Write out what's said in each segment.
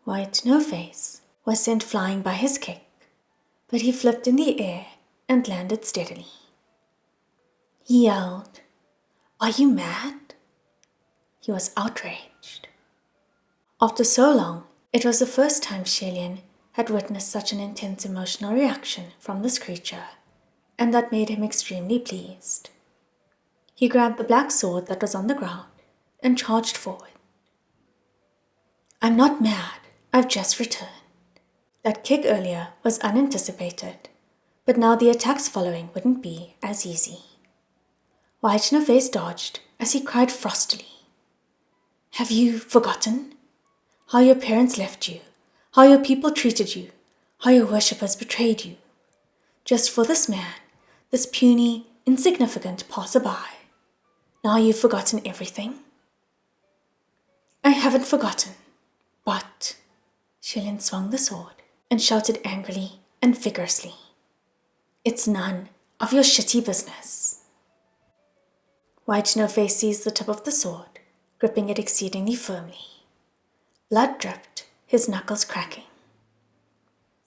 White No-Face was sent flying by his kick, but he flipped in the air and landed steadily. He yelled, "Are you mad?" He was outraged. After so long, it was the first time Tian had witnessed such an intense emotional reaction from this creature, and that made him extremely pleased. He grabbed the black sword that was on the ground and charged forward. "I'm not mad, I've just returned." That kick earlier was unanticipated, but now the attacks following wouldn't be as easy. White No-Face dodged as he cried frostily, "Have you forgotten? How your parents left you, how your people treated you, how your worshippers betrayed you. Just for this man, this puny, insignificant passerby. Now you've forgotten everything?" "I haven't forgotten, but..." Tian swung the sword and shouted angrily and vigorously, "It's none of your shitty business." White No-Face seized the tip of the sword, gripping it exceedingly firmly. Blood dripped, his knuckles cracking.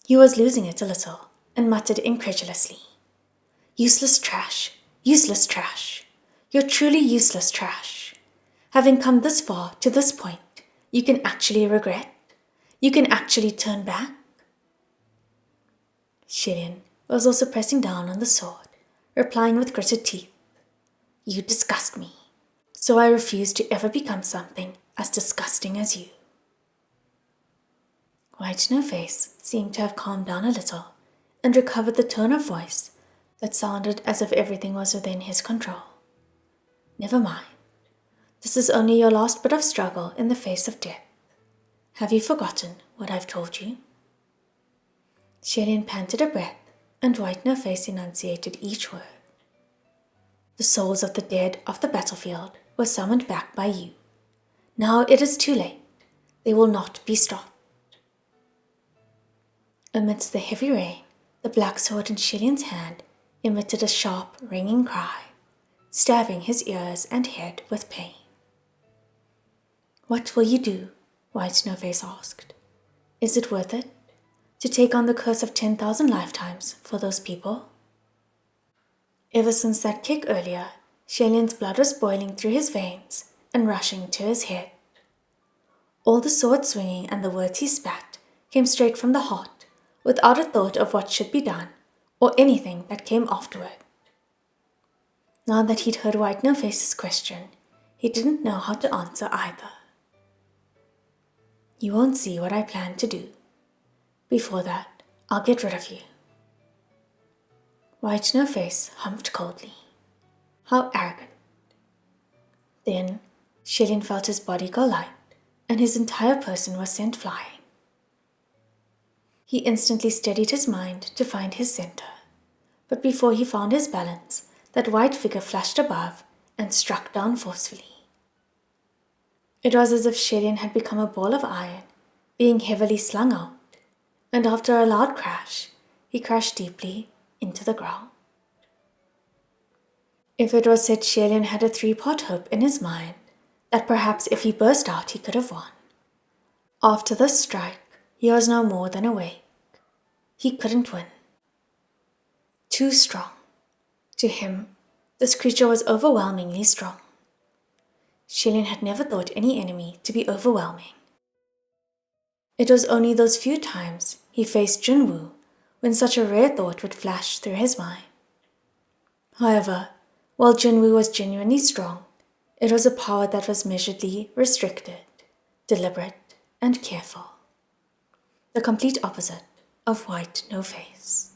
He was losing it a little and muttered incredulously, "Useless trash, useless trash. You're truly useless trash. Having come this far to this point, you can actually regret? You can actually turn back?" Tian was also pressing down on the sword, replying with gritted teeth, "You disgust me, so I refuse to ever become something as disgusting as you." White No-Face seemed to have calmed down a little and recovered the tone of voice that sounded as if everything was within his control. "Never mind. This is only your last bit of struggle in the face of death. Have you forgotten what I've told you?" Tian panted a breath, and White No-Face enunciated each word. "The souls of the dead of the battlefield were summoned back by you. Now it is too late. They will not be stopped." Amidst the heavy rain, the black sword in Tian's hand emitted a sharp, ringing cry, stabbing his ears and head with pain. "What will you do?" White No-Face asked. "Is it worth it, to take on the curse of 10,000 lifetimes for those people?" Ever since that kick earlier, Tian's blood was boiling through his veins and rushing to his head. All the sword swinging and the words he spat came straight from the heart, without a thought of what should be done, or anything that came afterward. Now that he'd heard White No-Face's question, he didn't know how to answer either. "You won't see what I plan to do. Before that, I'll get rid of you." White No-Face humped coldly. How arrogant. Then Tian felt his body go light, and his entire person was sent flying. He instantly steadied his mind to find his center, but before he found his balance, that white figure flashed above and struck down forcefully. It was as if Tian had become a ball of iron, being heavily slung out, and after a loud crash, he crashed deeply into the ground. If it was said Tian had a 3-part hope in his mind, that perhaps if he burst out he could have won. After this strike, he was no more than awake. He couldn't win. Too strong. To him, this creature was overwhelmingly strong. Tian had never thought any enemy to be overwhelming. It was only those few times he faced Junwu when such a rare thought would flash through his mind. However, while Junwu was genuinely strong, it was a power that was measuredly restricted, deliberate, and careful. The complete opposite of White No-Face.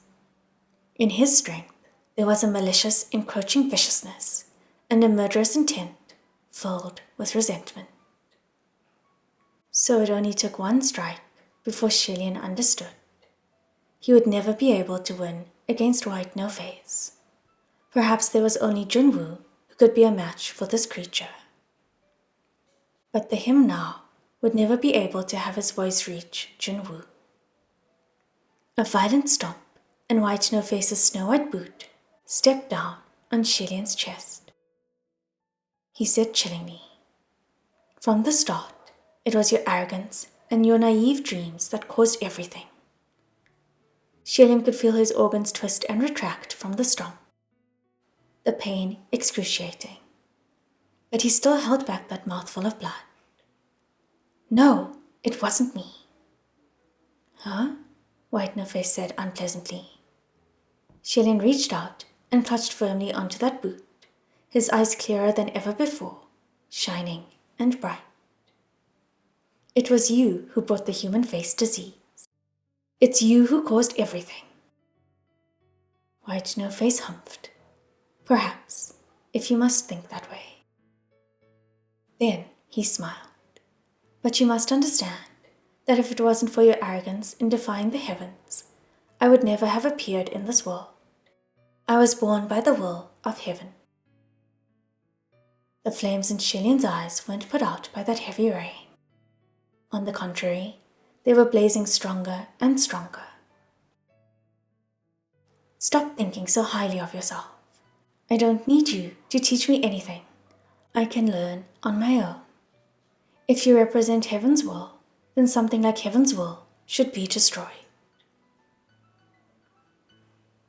In his strength, there was a malicious, encroaching viciousness and a murderous intent filled with resentment. So it only took one strike before Tian understood. He would never be able to win against White No-Face. Perhaps there was only Junwu who could be a match for this creature. But the him now would never be able to have his voice reach Junwu. A violent stomp, and White No-Face's snow-white boot stepped down on Tian's chest. He said chillingly, "From the start, it was your arrogance and your naive dreams that caused everything. Shilin could feel his organs twist and retract from the stomp, the pain excruciating. But he still held back that mouthful of blood. No, it wasn't me. Huh? White-No-Face said unpleasantly. Shilin reached out and clutched firmly onto that boot, his eyes clearer than ever before, shining and bright. It was you who brought the human face disease. It's you who caused everything. White-No-Face humphed. Perhaps, if you must think that way. Then he smiled. But you must understand that if it wasn't for your arrogance in defying the heavens, I would never have appeared in this world. I was born by the will of heaven. The flames in Shilin's eyes weren't put out by that heavy rain. On the contrary, they were blazing stronger and stronger. Stop thinking so highly of yourself. I don't need you to teach me anything. I can learn on my own. If you represent heaven's will, then something like heaven's will should be destroyed.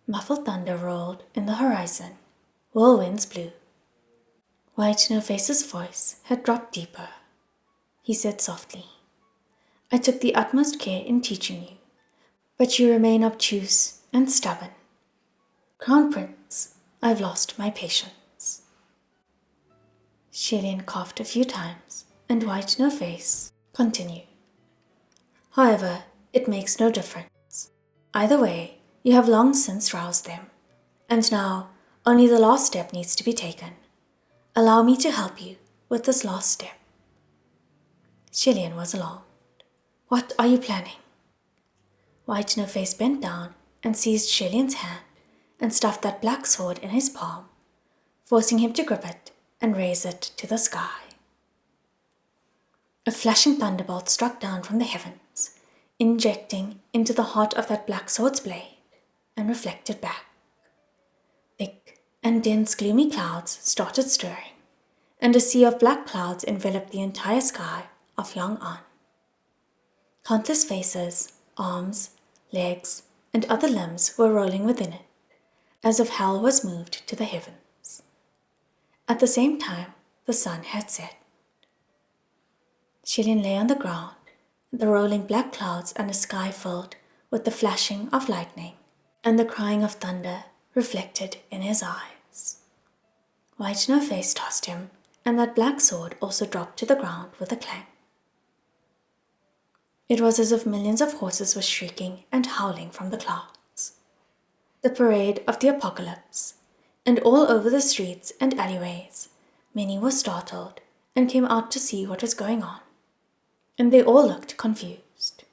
Muffled thunder rolled in the horizon. Whirlwinds blew. White-No-Face's voice had dropped deeper. He said softly, I took the utmost care in teaching you, but you remain obtuse and stubborn. Crown Prince, I've lost my patience. Shilin coughed a few times, and White-No-Face continued. However, it makes no difference. Either way, you have long since roused them, and now only the last step needs to be taken. Allow me to help you with this last step. Shilin was alarmed. What are you planning? White-No-Face bent down and seized Shilin's hand and stuffed that black sword in his palm, forcing him to grip it and raise it to the sky. A flashing thunderbolt struck down from the heavens, injecting into the heart of that black sword's blade, and reflected back. Thick and dense gloomy clouds started stirring, and a sea of black clouds enveloped the entire sky of Yong'an. Countless faces, arms, legs, and other limbs were rolling within it, as if hell was moved to the heavens. At the same time, the sun had set. Shilin lay on the ground, the rolling black clouds and a sky filled with the flashing of lightning and the crying of thunder reflected in his eyes. White-No-Face tossed him, and that black sword also dropped to the ground with a clang. It was as if millions of horses were shrieking and howling from the clouds. The parade of the apocalypse, and all over the streets and alleyways, many were startled and came out to see what was going on, and they all looked confused.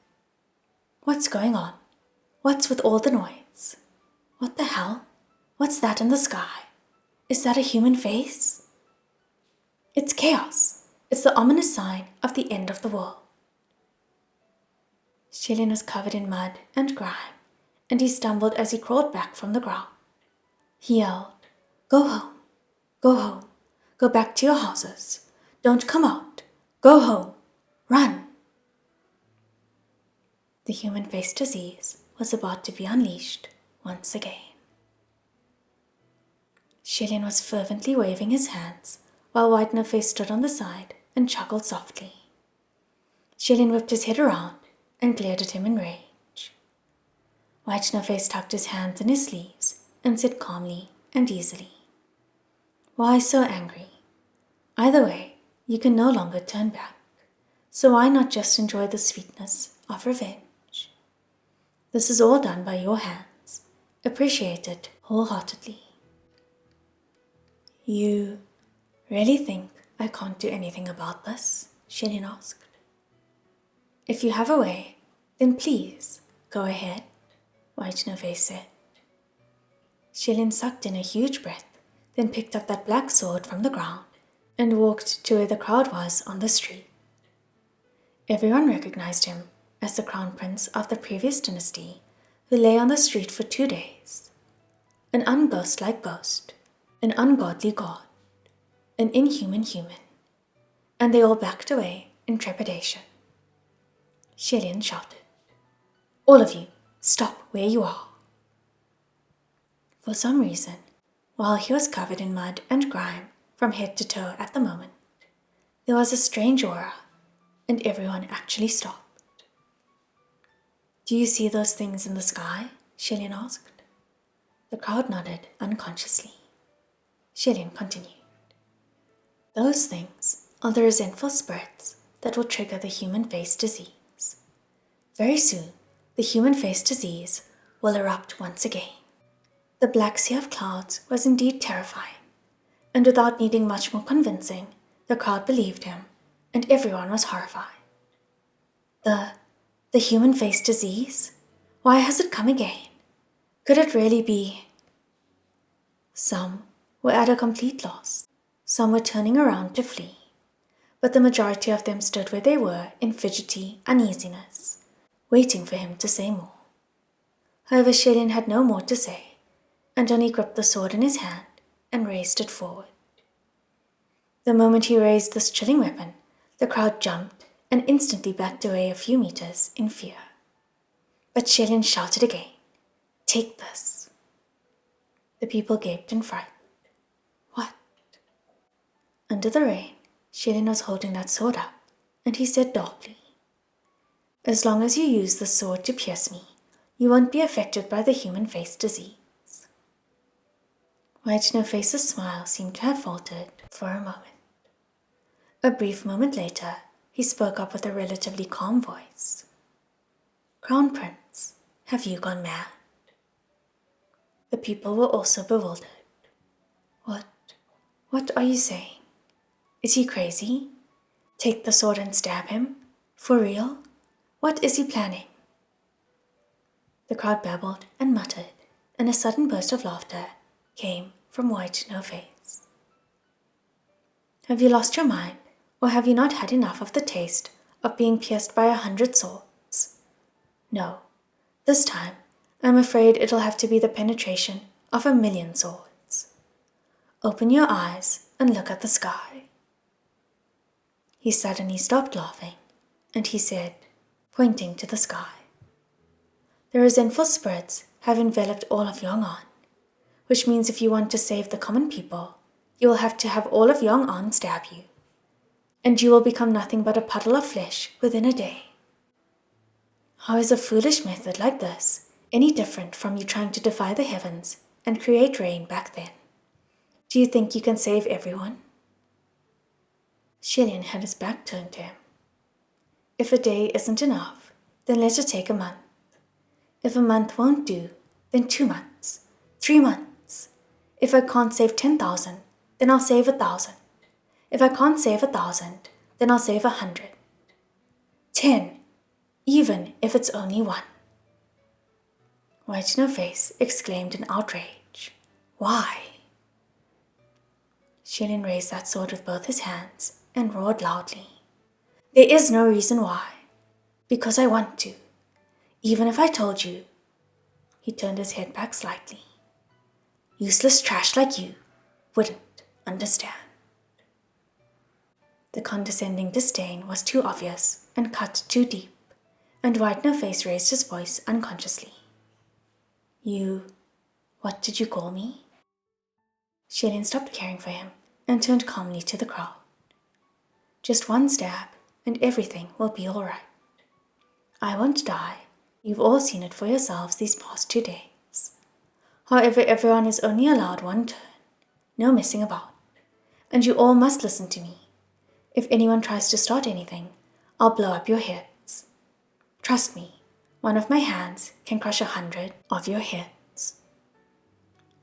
What's going on? What's with all the noise? What the hell? What's that in the sky? Is that a human face? It's chaos. It's the ominous sign of the end of the world. Shilin was covered in mud and grime, and he stumbled as he crawled back from the ground. He yelled, Go home, go home, go back to your houses. Don't come out. Go home, run. The human face disease was about to be unleashed once again. Shilin was fervently waving his hands while White-No-Face stood on the side and chuckled softly. Shilin whipped his head around and glared at him in rage. White-No-Face tucked his hands in his sleeves and said calmly and easily, Why so angry? Either way, you can no longer turn back, so why not just enjoy the sweetness of revenge? This is all done by your hands. Appreciate it wholeheartedly. You really think I can't do anything about this? Shilin asked. If you have a way, then please go ahead, White-No-Face said. Shilin sucked in a huge breath, then picked up that black sword from the ground and walked to where the crowd was on the street. Everyone recognized him as the crown prince of the previous dynasty who lay on the street for 2 days. An unghost-like ghost, an ungodly god, an inhuman human, and they all backed away in trepidation. Shilian shouted. All of you, stop where you are. For some reason, while he was covered in mud and grime from head to toe at the moment, there was a strange aura, and everyone actually stopped. Do you see those things in the sky? Shilian asked. The crowd nodded unconsciously. Shilian continued. Those things are the resentful spirits that will trigger the human face disease. Very soon, the human face disease will erupt once again. The black sea of clouds was indeed terrifying, and without needing much more convincing, the crowd believed him, and everyone was horrified. The human face disease? Why has it come again? Could it really be? Some were at a complete loss. Some were turning around to flee, but the majority of them stood where they were in fidgety uneasiness, waiting for him to say more. However, Shilian had no more to say, and only gripped the sword in his hand and raised it forward. The moment he raised this chilling weapon, the crowd jumped and instantly backed away a few meters in fear. But Shilian shouted again, "Take this." The people gaped in fright. What? Under the rain, Shilian was holding that sword up, and he said darkly, "As long as you use the sword to pierce me, you won't be affected by the human face disease." White No Face's smile seemed to have faltered for a moment. A brief moment later, he spoke up with a relatively calm voice. "Crown Prince, have you gone mad?" The people were also bewildered. What are you saying? Is he crazy? Take the sword and stab him? For real? What is he planning? The crowd babbled and muttered, and a sudden burst of laughter came from White No Face. Have you lost your mind, or have you not had enough of the taste of being pierced by 100 swords? No, this time I'm afraid it'll have to be the penetration of 1,000,000 swords. Open your eyes and look at the sky. He suddenly stopped laughing, and he said, pointing to the sky, "The resentful spirits have enveloped all of Yong'an, which means if you want to save the common people, you will have to have all of Yong'an stab you, and you will become nothing but a puddle of flesh within a day. How is a foolish method like this any different from you trying to defy the heavens and create rain back then? Do you think you can save everyone?" Shilian had his back turned to him. "If a day isn't enough, then let it take a month. If a month won't do, then 2 months, 3 months. If I can't save 10,000, then I'll save 1,000. If I can't save 1,000, then I'll save 100. 10, even if it's only 1. White No Face exclaimed in outrage. "Why?" Shilian raised that sword with both his hands and roared loudly. "There is no reason why. Because I want to. Even if I told you." He turned his head back slightly. "Useless trash like you wouldn't understand." The condescending disdain was too obvious and cut too deep, and White No Face raised his voice unconsciously. What did you call me?" Shilian stopped caring for him and turned calmly to the crowd. "Just one stab, and everything will be all right. I won't die. You've all seen it for yourselves these past 2 days. However, everyone is only allowed 1 turn, no messing about, and you all must listen to me. If anyone tries to start anything, I'll blow up your heads. Trust me, one of my hands can crush 100 of your heads."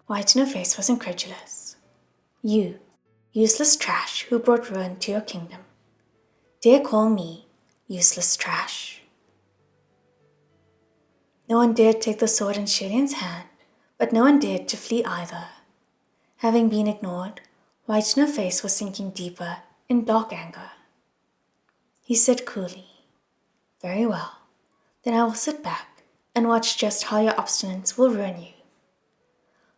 White No Face was incredulous. "You, useless trash who brought ruin to your kingdom, dare call me useless trash?" No one dared take the sword in Shilian's hand, but no one dared to flee either. Having been ignored, White No Face was sinking deeper in dark anger. He said coolly, "Very well, then I will sit back and watch just how your obstinance will ruin you.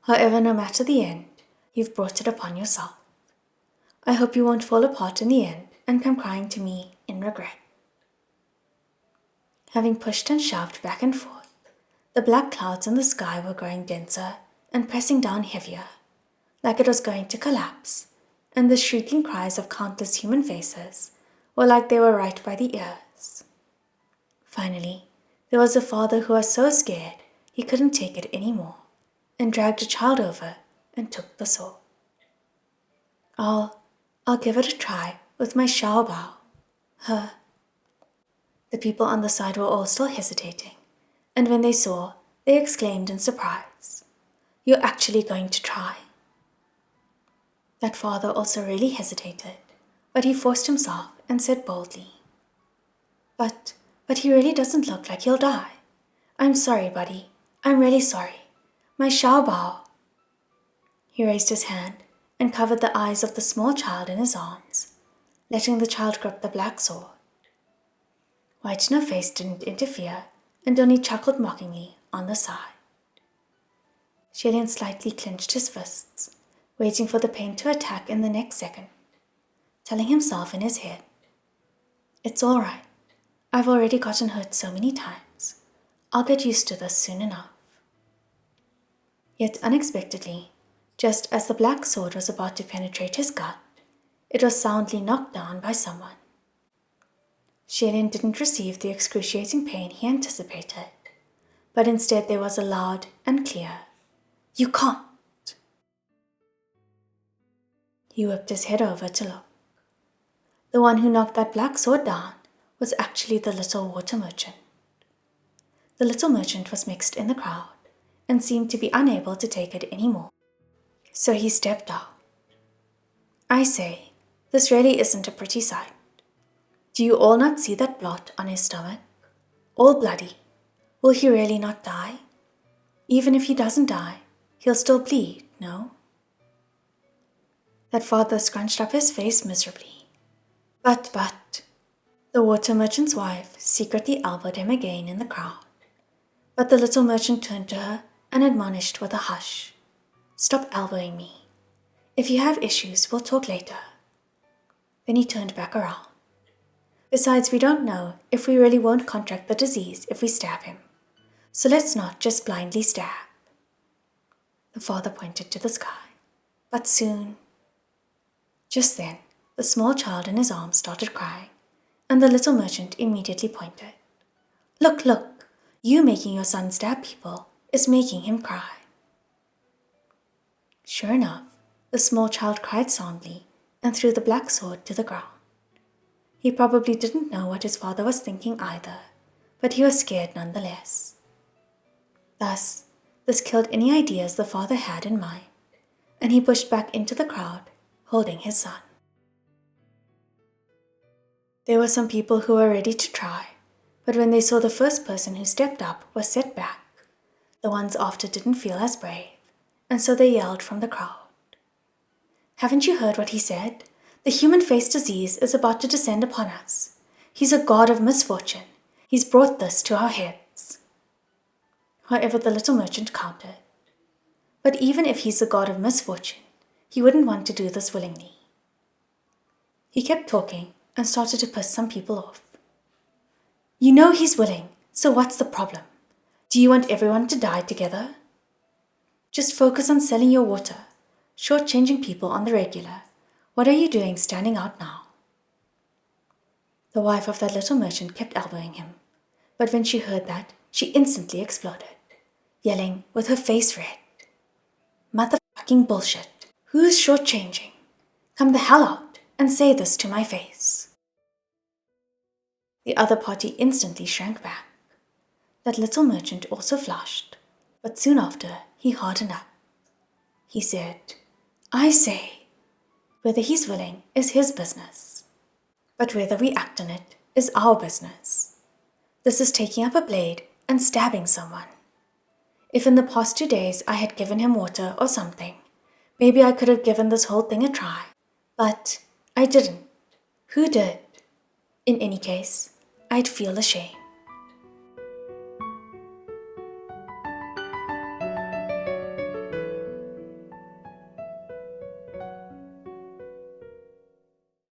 However, no matter the end, you've brought it upon yourself. I hope you won't fall apart in the end and come crying to me in regret." Having pushed and shoved back and forth, the black clouds in the sky were growing denser and pressing down heavier, like it was going to collapse, and the shrieking cries of countless human faces were like they were right by the ears. Finally, there was a father who was so scared he couldn't take it anymore, and dragged a child over and took the sword. I'll give it a try with my Xiaobao. The people on the side were all still hesitating, and when they saw, they exclaimed in surprise, "You're actually going to try?" That father also really hesitated, but he forced himself and said boldly, But he really doesn't look like he'll die. I'm sorry, buddy. I'm really sorry. My Xiaobao." He raised his hand and covered the eyes of the small child in his arms, letting the child grip the black sword. White No Face didn't interfere and only chuckled mockingly on the side. Xian slightly clenched his fists, waiting for the pain to attack in the next second, telling himself in his head, "It's all right. I've already gotten hurt so many times. I'll get used to this soon enough." Yet unexpectedly, just as the black sword was about to penetrate his gut, it was soundly knocked down by someone. Xian didn't receive the excruciating pain he anticipated, but instead there was a loud and clear, "You can't!" He whipped his head over to look. The one who knocked that black sword down was actually the little water merchant. The little merchant was mixed in the crowd and seemed to be unable to take it anymore. So he stepped out. "I say, this really isn't a pretty sight. Do you all not see that blot on his stomach? All bloody. Will he really not die? Even if he doesn't die, he'll still bleed, no?" That father scrunched up his face miserably. But, the water merchant's wife secretly elbowed him again in the crowd. But the little merchant turned to her and admonished with a hush, "Stop elbowing me. If you have issues, we'll talk later." Then he turned back around. "Besides, we don't know if we really won't contract the disease if we stab him. So let's not just blindly stab." The father pointed to the sky. But soon... Just then, the small child in his arms started crying, and the little merchant immediately pointed. Look, you making your son stab people is making him cry." Sure enough, the small child cried soundly and threw the black sword to the ground. He probably didn't know what his father was thinking either, but he was scared nonetheless. Thus, this killed any ideas the father had in mind, and he pushed back into the crowd, holding his son. There were some people who were ready to try, but when they saw the first person who stepped up was set back, the ones after didn't feel as brave, and so they yelled from the crowd. "Haven't you heard what he said? The human face disease is about to descend upon us. He's a god of misfortune. He's brought this to our heads." However, the little merchant countered, "But even if he's a god of misfortune, he wouldn't want to do this willingly." He kept talking and started to piss some people off. "You know he's willing, so what's the problem? Do you want everyone to die together? Just focus on selling your water, shortchanging people on the regular. What are you doing standing out now?" The wife of that little merchant kept elbowing him, but when she heard that, she instantly exploded, yelling with her face red, "Motherfucking bullshit. Who's shortchanging? Come the hell out and say this to my face." The other party instantly shrank back. That little merchant also flushed, but soon after he hardened up. He said, "I say, whether he's willing is his business, but whether we act on it is our business. This is taking up a blade and stabbing someone. If in the past 2 days I had given him water or something, maybe I could have given this whole thing a try. But I didn't. Who did? In any case, I'd feel ashamed."